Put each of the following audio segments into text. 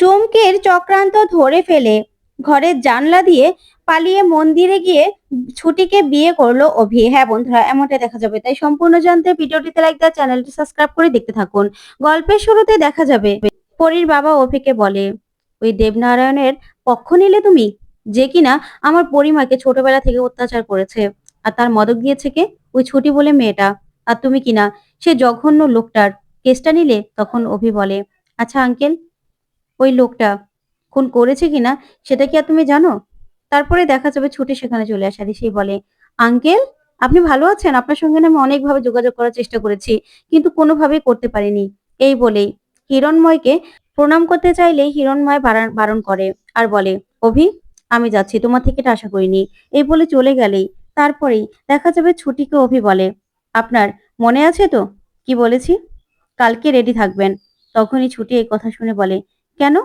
চুমকির চক্রান্ত ধরে ফেলে ঘরের জানলা দিয়ে পালিয়ে মন্দিরে গিয়ে ছুটিকে বিয়ে করলো অভি। হ্যাঁ বন্ধুরা, এমনটা দেখা যাবে। তাই সম্পূর্ণ জানতে ভিডিওটিতে লাইক দেওয়া, চ্যানেলটি সাবস্ক্রাইব করে দেখতে থাকুন। গল্পের শুরুতে দেখা যাবে পরীর বাবা অভিকে বলে, ওই দেবনারায়ণের পক্ষ নিলে তুমি, যে কিনা আমার পরিমাকে ছোটবেলা থেকে অত্যাচার করেছে। আর তার মদক দিয়েছে কে? ওই ছুটি বলে মেয়েটা। আর তুমি কিনা সে জঘন্য লোকটার কেসটা নিলে। তখন অভি বলে, আচ্ছা আঙ্কেল, ওই লোকটা খুন করেছে কিনা সেটা কি আর তুমি জানো? তারপরে দেখা যাবে ছুটি সেখানে চলে আসে। আর সেই বলে, আঙ্কেল আপনি ভালো আছেন? আপনার সঙ্গে না আমি অনেকভাবে যোগাযোগ করার চেষ্টা করেছি, কিন্তু কোনোভাবেই করতে পারিনি। এই বলেই হিরণময়কে প্রণাম করতে চাইলেই হিরণময় বারণ করে আর বলে, অভি আমি যাচ্ছি, তোমার থেকে এটা আশা করিনি। এই বলে চলে গেলেই তারপরেই দেখা যাবে ছুটিকে অভি বলে, আপনার মনে আছে তো কি বলেছি? কালকে রেডি থাকবেন। তখনই ছুটি এই কথা শুনে বলে, কেন?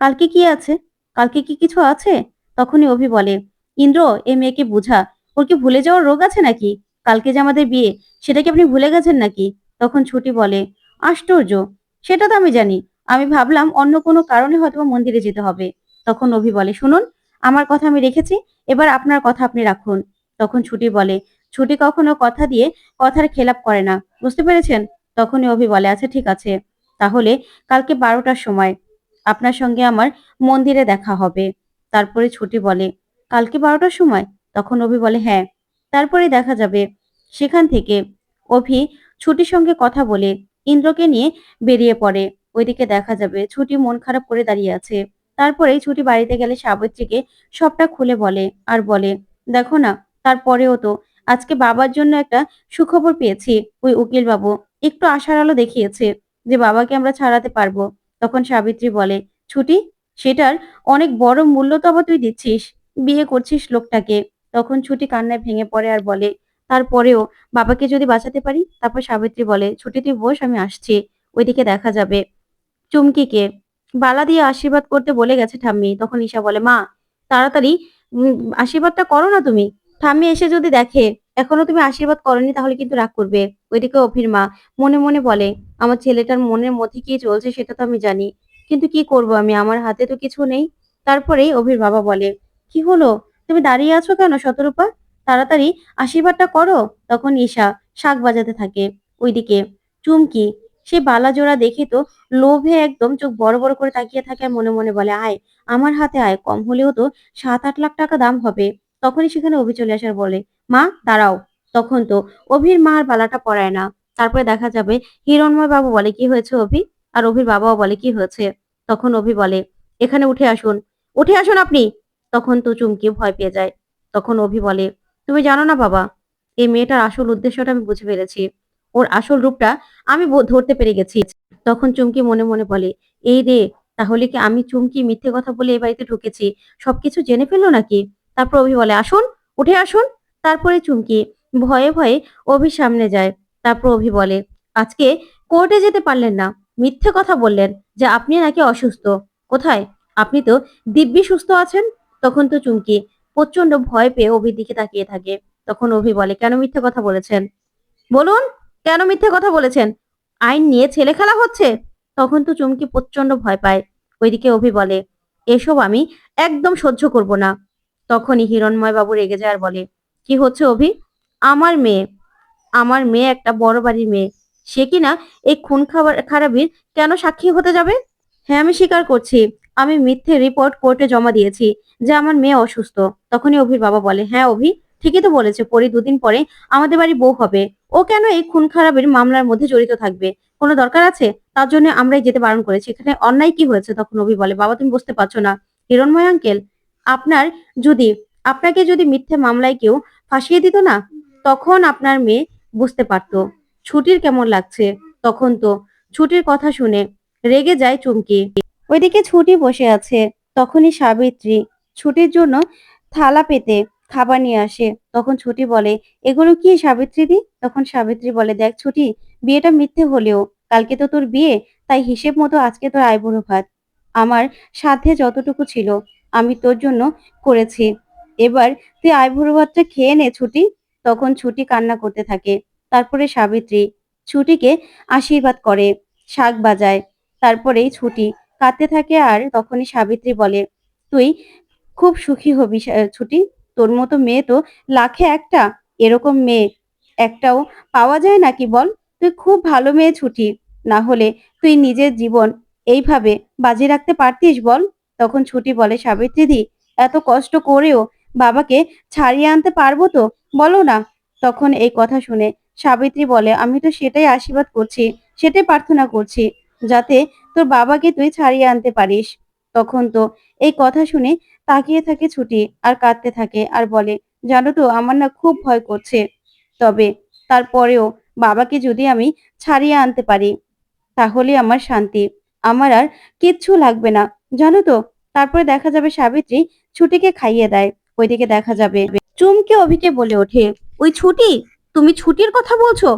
কালকে কি আছে? কালকে কি কিছু আছে? তখনই অভি বলে, ইন্দ্র এ মেয়েকে বুঝা, ওর কি ভুলে যাওয়ার রোগ আছে নাকি? কালকে যে আমাদের বিয়ে, সেটা কি আপনি ভুলে গেছেন নাকি? তখন ছুটি বলে, আশ্চর্য, সেটা তো আমি জানি। আমি ভাবলাম অন্য কোনো কারণে হয়তো মন্দিরে যেতে হবে। তখন অভি বলে, শুনুন, আমার কথা আমি রেখেছি, এবার আপনার কথা আপনি রাখুন। তখন ছুটি বলে, ছুটি কখনো কথা দিয়ে কথার খেলাপ করে না, বুঝতে পেরেছেন? তখনই অভি বলে, আচ্ছা ঠিক আছে, তাহলে কালকে 12টার সময় আপনার সঙ্গে আমার মন্দিরে দেখা হবে। তারপরে ছুটি বলে, কালকে 12টার সময়? তখন অভি বলে, হ্যাঁ। তারপরে দেখা যাবে সেখান থেকে অভি ছুটির সঙ্গে কথা বলে ইন্দ্রকে নিয়ে বেরিয়ে পড়ে। ওইদিকে দেখা যাবে ছুটি মন খারাপ করে দাঁড়িয়ে আছে। তারপরেই ছুটি বাড়িতে গেলে সাবিত্রীকে সবটা খুলে বলে আর বলে, দেখো না, তারপরেও তো আজকে বাবার জন্য একটা সুখবর পেয়েছি। ওই উকিল বাবু একটু আশার আলো দেখিয়েছে যে বাবাকে আমরা ছাড়াতে পারবো। তখন সাবিত্রী বলে, ছুটি, সেটার অনেক বড় মূল্য তো আবার তুই দিচ্ছিস, বিয়ে করছিস লোকটাকে। তখন ছুটি কান্নায় ভেঙে পড়ে আর বলে, তারপরেও বাবাকে যদি বাঁচাতে পারি। তারপর সাবিত্রী বলে, ছুটি তুই বস, আমি আসছি। ওইদিকে দেখা যাবে চুমকিকে বালা দিয়ে আশীর্বাদ করতে বলে গেছে ঠাম্মি। তখন ঈশা বলে, মা তাড়াতাড়ি আশীর্বাদটা করো না তুমি। ঠাম্মি এসে যদি দেখে এখনো তুমি আশীর্বাদ করনি, তাহলে কিন্তু রাগ করবে। ওইদিকে অভির মা মনে মনে বলে, আমার ছেলেটার মনের মধ্যে কি চলছে সেটা তো আমি জানি, কিন্তু কি করব আমি, আমার হাতে তো কিছু নেই। তারপরেই অভির বাবা বলে, কি হলো, তুমি দাঁড়িয়ে আছো কেন শতরূপা? তাড়াতাড়ি আশীর্বাদটা করো। তখন ঈশা শাক বাজাতে থাকে। ওইদিকে চুমকি সে বালা জোড়া দেখে তো লোভে একদম চোখ বড় বড় করে তাকিয়ে থাকে আর মনে মনে বলে, আয় আমার হাতে আয়, কম হলেও তো 7-8 লাখ টাকা দাম হবে। তখনই সেখানে অভি চলে আসার বলে, মা দাঁড়াও। তখন তো অভির মা আর বালাটা পরায় না। তারপরে দেখা যাবে হিরণময় বাবু বলে, কি হয়েছে অভি? আর অভির বাবাও বলে, কি হয়েছে? তখন অভি বলে, এখানে উঠে আসুন, উঠে আসুন আপনি। তখন তো চুমকি ভয় পেয়ে যায়। তখন অভি বলে, তুমি জানো না বাবা, এই মেয়েটার আসল উদ্দেশ্যটা আমি বুঝে ফেলেছি। ওর আসল রূপটা আমি ধরতে পেরে গেছি। তখন চুমকি মনে মনে বলে, এই রে, তাহলে কি আমি চুমকি মিথ্যে কথা বলে এই বাড়িতে ঢুকেছি, সবকিছু জেনে ফেললো নাকি? তারপর অভি বলে, আসুন, উঠে আসুন। তারপরে চুমকি ভয়ে ভয়ে অভির সামনে যায়। তারপর অভি বলে, আজকে কোর্টে যেতে পারলেন না, মিথ্যে কথা বললেন যে আপনি নাকি অসুস্থ। কোথায়? আপনি তো দিব্যি সুস্থ আছেন। তখন তো চুমকি প্রচন্ড ভয় পেয়ে অভির দিকে তাকিয়ে থাকে। তখন অভি বলে, কেন মিথ্যে কথা বলেছেন? বলুন, কেন মিথ্যে কথা বলেছেন? আইন নিয়ে ছেলে খেলা হচ্ছে। তখন তো চুমকি প্রচন্ড ভয় পায়। ওইদিকে অভি বলে, এসব আমি একদম সহ্য করব না। তখনই হিরণময় বাবু রেগে যায় আর বলে, কি হচ্ছে অভি? আমার মেয়ে, আমার মেয়ে একটা বড় বাড়ির মেয়ে, সে কিনা এই খুন খারাপির কেন সাক্ষী হতে যাবে? হ্যাঁ আমি স্বীকার করছি, আমি মিথ্যে রিপোর্ট কোর্টে জমা দিয়েছি যে আমার মেয়ে অসুস্থ। তখনই অভির বাবা বলে, হ্যাঁ অভি, ঠিকই তো বলেছে, পরি 2 দিন পরে আমাদের বাড়ি বউ হবে। ও কেন এই খুন খারাপের মামলার মধ্যে জড়িত থাকবে? কোনো দরকার আছে? তার জন্য আমরাই যেতে বারণ করেছি। এখানে অন্যায় কি হয়েছে? তখন অভি বলে, বাবা তুমি বুঝতে পারছো না, হিরণময় আঙ্কেল, আপনার যদি আপনাকে যদি মিথ্যে মামলায় কেউ ফাঁসিয়ে দিত না, তখন আপনার মেয়ে বুঝতে পারতো ছুটির কেমন লাগছে। তখন তো ছুটির কথা শুনে রেগে যায় চুমকি। ওইদিকে ছুটি বসে আছে। তখনই সাবিত্রী ছুটির জন্য থালা পেতে খাবার নিয়ে আসে। তখন ছুটি বলে, এগুলো কি সাবিত্রী দি? তখন সাবিত্রী বলে, দেখ ছুটি, বিয়েটা মিথ্যে হলেও কালকে তো তোর বিয়ে, তাই হিসেব মতো আজকে তোর আইবুড়ো ভাত আমার সাধ্যে যতটুকু ছিল আমি তোর জন্য করেছি। এবার তুই আইবুড়ো ভাতটা খেয়ে নে ছুটি। তখন ছুটি কান্না করতে থাকে। তারপরে সাবিত্রী ছুটিকে আশীর্বাদ করে, শাক বাজায়। তারপরেই ছুটি কাঁদতে থাকে। আর তখনই সাবিত্রী বলে, তুই খুব সুখী হবি ছুটি। তোর মতো মেয়ে তো লাখে একটা। এরকম মেয়ে একটাও পাওয়া যায় নাকি বল? তুই খুব ভালো মেয়ে ছুটি। না হলে তুই নিজের জীবন এইভাবে বাজি রাখতে পারতিস বল? তখন ছুটি বলে, সাবিত্রীদি, এত কষ্ট করেও বাবাকে ছাড়িয়ে আনতে পারবো তো, বলো না? তখন এই কথা শুনে সাবিত্রী বলে, আমি তো সেটাই আশীর্বাদ করছি, সেটাই প্রার্থনা করছি, যাতে তোর বাবাকে তুই ছাড়িয়ে আনতে পারিস। তখন তো এই কথা শুনে তাকিয়ে থাকে ছুটি আর কাঁদতে থাকে আর বলে, জানো তো আমার না খুব ভয় করছে। তবে তারপরেও বাবাকে যদি আমি ছাড়িয়ে আনতে পারি তাহলে আমার শান্তি। আমার আর কিচ্ছু লাগবে না, জানো তো? তারপরে দেখা যাবে সাবিত্রী ছুটিকে খাইয়ে দেয়। ওইদিকে দেখা যাবে চুমকি অভিকে বলে ওঠে, ওই ছুটি, তুমি ছুটির কথা বলছো?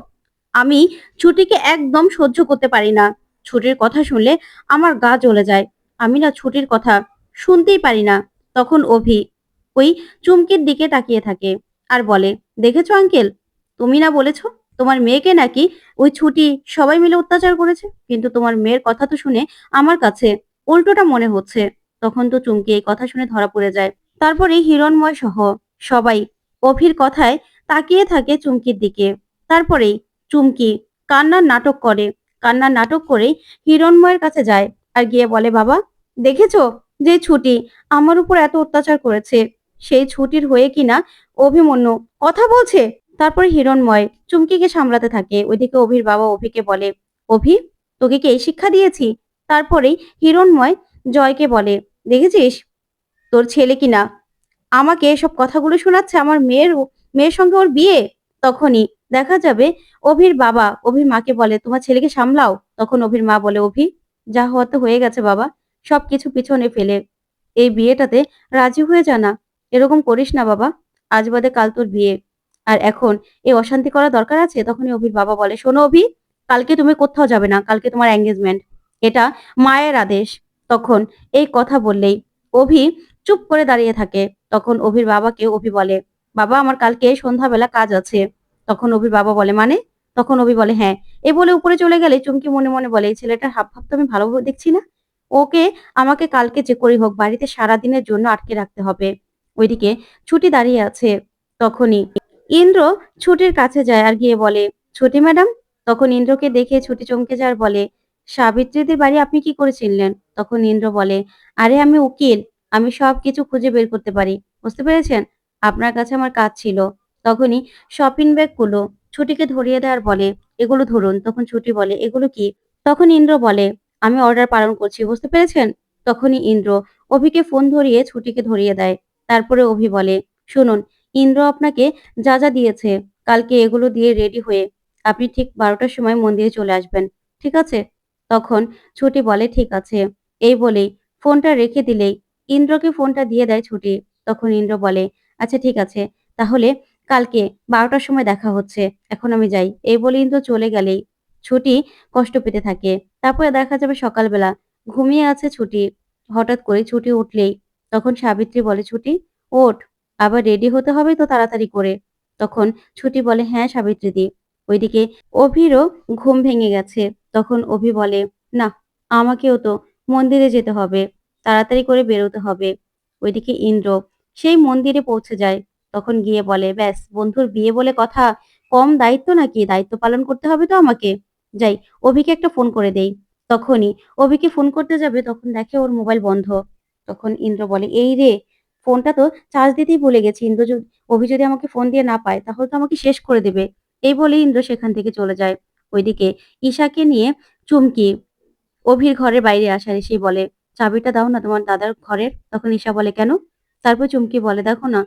আমি ছুটিকে একদম সহ্য করতে পারি না। ছুটির কথা শুনলে আমার গা জ্বলে যায়। আমি না ছুটির কথা শুনতেই পারি না। তখন অভি ওই চুমকির দিকে তাকিয়ে থাকে আর বলে, দেখেছো আঙ্কেল, তুমি না বলেছো তোমার মেয়েকে নাকি ওই ছুটি সবাই মিলে অত্যাচার করেছে, কিন্তু তোমার মেয়ের কথা তো শুনে আমার কাছে উল্টোটা মনে হচ্ছে। তখন তো চুমকি এই কথা শুনে ধরা পড়ে যায়। তারপরে হিরণময় সহ সবাই অভির কথায় তাকিয়ে থাকে চুমকির দিকে। তারপরেই চুমকি কান্নার নাটক করে। কান্নার নাটক করে হিরণময়ের কাছে যায় আর গিয়ে বলে, বাবা, দেখেছো যে ছুটি আমার উপর এত অত্যাচার করেছে, সেই ছুটির হয়ে কিনা অভিমন্যু কথা বলছে। তারপর হিরণময় চুমকিকে সামলাতে থাকে। ওইদিকে অভির বাবা অভিকে বলে, অভি, তোকে কি এই শিক্ষা দিয়েছি? তারপরেই হিরণময় জয়কে বলে, দেখেছিস তোর ছেলে কিনা আমাকে এসব কথাগুলো শোনাচ্ছে, আমার মেয়ের সঙ্গে ওর বিয়ে। তখনই দেখা যাবে অভির বাবা অভির মাকে বলে, তোমার ছেলেকে সামলাও। তখন অভির মা বলে, অভি, যা হওয়ার তো হয়ে গেছে বাবা, সবকিছু পিছনে ফেলে এই বিয়েটাতে রাজি হয়ে যা না। এরকম করিস না বাবা, আজ বাদে কাল তোর বিয়ে, আর এখন এই অশান্তি করা দরকার আছে? তখনই অভির বাবা বলে, শোনো অভি, কালকে তুমি কোথাও যাবে না, কালকে তোমার এঙ্গেজমেন্ট, এটা মায়ের আদেশ। তখন এই কথা বললেই অভি চুপ করে দাঁড়িয়ে থাকে। তখন অভির বাবাকে অভি বলে, বাবা, আমার কালকে সন্ধ্যাবেলা কাজ আছে। তখন অভির বাবা বলে, মানে? তখন অভি বলে, হ্যাঁ। এ বলে উপরে চলে গেলে চুমকি মনে মনে বলে, এই ছেলেটার হাব ভাব তো আমি ভালোভাবে দেখছি না। ওকে আমাকে কালকে যে করেই হোক বাড়িতে সারাদিনের জন্য আটকে রাখতে হবে। ওইদিকে ছুটি দাঁড়িয়ে আছে। তখনই ইন্দ্র ছুটির কাছে যায় আর গিয়ে বলে, ছুটি ম্যাডাম। তখন ইন্দ্রকে দেখে ছুটি চমকে যায় আর বলে, সাবিত্রীদের বাড়ি আপনি কি করে চিনলেন? তখন ইন্দ্র বলে, আরে আমি উকিল, আমি সবকিছু খুঁজে বের করতে পারি, বুঝতে পেরেছেন? আপনার কাছে আমার কাজ ছিল। তখনই শপিং ব্যাগ গুলো ছুটিকে ধরিয়ে দেয় আর বলে, এগুলো ধরুন। তখন ছুটি বলে, এগুলো কি? তখন ইন্দ্র বলে, আমি অর্ডার পালন করছি, বুঝতে পেরেছেন? তখনই ইন্দ্র অভিকে ফোন ধরিয়ে ছুটিকে ধরিয়ে দেয়। তারপরে অভি বলে, শুনুন, ইন্দ্র আপনাকে যা যা দিয়েছে, কালকে এগুলো দিয়ে রেডি হয়ে আপনি ঠিক 12টার সময় মন্দিরে চলে আসবেন, ঠিক আছে? তখন ছুটি বলে, ঠিক আছে। এই বলেই ফোনটা রেখে দিলেই ইন্দ্রকে ফোনটা দিয়ে দেয় ছুটি। তখন ইন্দ্র বলে, আচ্ছা ঠিক আছে, তাহলে কালকে 12টার সময় দেখা হচ্ছে, এখন আমি যাই। এই বলে ইন্দ্র চলে গেলেই ছুটি কষ্ট পেতে থাকে। তারপরে দেখা যাবে সকালবেলা ঘুমিয়ে আছে ছুটি। হঠাৎ করে ছুটি উঠলেই তখন সাবিত্রী বলে, ছুটি, ওঠ, আবার রেডি হতে হবে তো তাড়াতাড়ি করে। তখন ছুটি বলে, হ্যাঁ সাবিত্রীদি। ওইদিকে অভিরও ঘুম ভেঙে গেছে। তখন অভি বলে, না, আমাকেও তো মন্দিরে যেতে হবে, তাড়াতাড়ি করে বেরোতে হবে। ওইদিকে ইন্দ্র সেই মন্দিরে পৌঁছে যায়। তখন গিয়ে বলে, ব্যাস, বন্ধুর বিয়ে বলে কথা, কম দায়িত্ব নাকি? দায়িত্ব পালন করতে হবে তো আমাকে। যাই, অভিকে একটা ফোন করে দেই। তখনই অভিকে ফোন করতে যাবে, তখন দেখে ওর মোবাইল বন্ধ। তখন ইন্দ্র বলে, এই রে, ফোনটা তো চার্জ দিতেই ভুলে গেছি। অভি যদি আমাকে ফোন দিয়ে না পায় তাহলে তো আমাকে শেষ করে দেবে। এই বলে ইন্দ্র সেখান থেকে চলে যায়। ওইদিকে ঈশাকে নিয়ে চুমকি অভির ঘরের বাইরে আসে আর এসেই বলে, চাবিটা দাও না তোমার দাদার ঘরের। তখন ঈশা বলে, কেন? তারপর চুমকি বলে, দেখো না,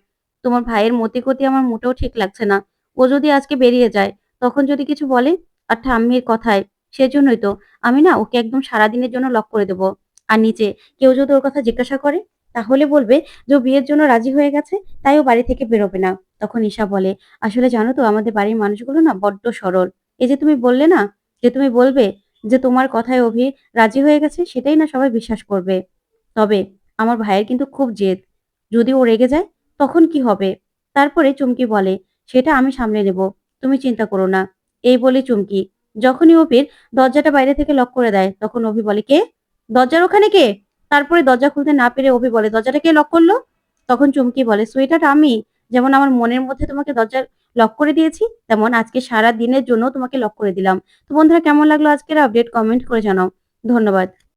তোমার ভাইয়ের মতি-গতি আমার মোটেও ঠিক লাগছে না। ও যদি আজকে বেরিয়ে যায় তখন যদি কিছু বলে, আর ঠাম্মির কথায়, সেজন্যই তো আমি না ওকে একদম সারাদিনের জন্য লক করে দেবো। আর নিচে কেউ যদি ওর কথা জিজ্ঞাসা করে তাহলে বলবে যে ও বিয়ের জন্য রাজি হয়ে গেছে, তাই ও বাড়ি থেকে বেরোবে না। তখন ঈশা বলে, আসলে জানো তো আমাদের বাড়ির মানুষগুলো না বড্ড সরল। এই যে তুমি বললে না যে তুমি বলবে যে তোমার কথায় অভি রাজি হয়ে গেছে, সেটাই না সবাই বিশ্বাস করবে। তবে আমার ভাইয়ের কিন্তু খুব জেদ, যদি ও রেগে যায় তখন কি হবে? তারপরে চুমকি বলে, সেটা আমি সামলে নেব, তুমি চিন্তা করো না। এই বলে চুমকি যখনই অভির দরজাটা বাইরে থেকে লক করে দেয়, তখন অভি বলে, কে? দরজার ওখানে কে? তারপরে দরজা খুলতে না পেরে অভি বলে, দরজাটা কে লক করলো? তখন চুমকি বলে, সুইটহার্ট আমি। যেমন আমার মনের মধ্যে তোমাকে দরজা লক করে দিয়েছি, তেমন আজকে সারা দিনের জন্য তোমাকে লক করে দিলাম। তো বন্ধুরা, কেমন লাগলো আজকের আপডেট? কমেন্ট করে জানাও। ধন্যবাদ।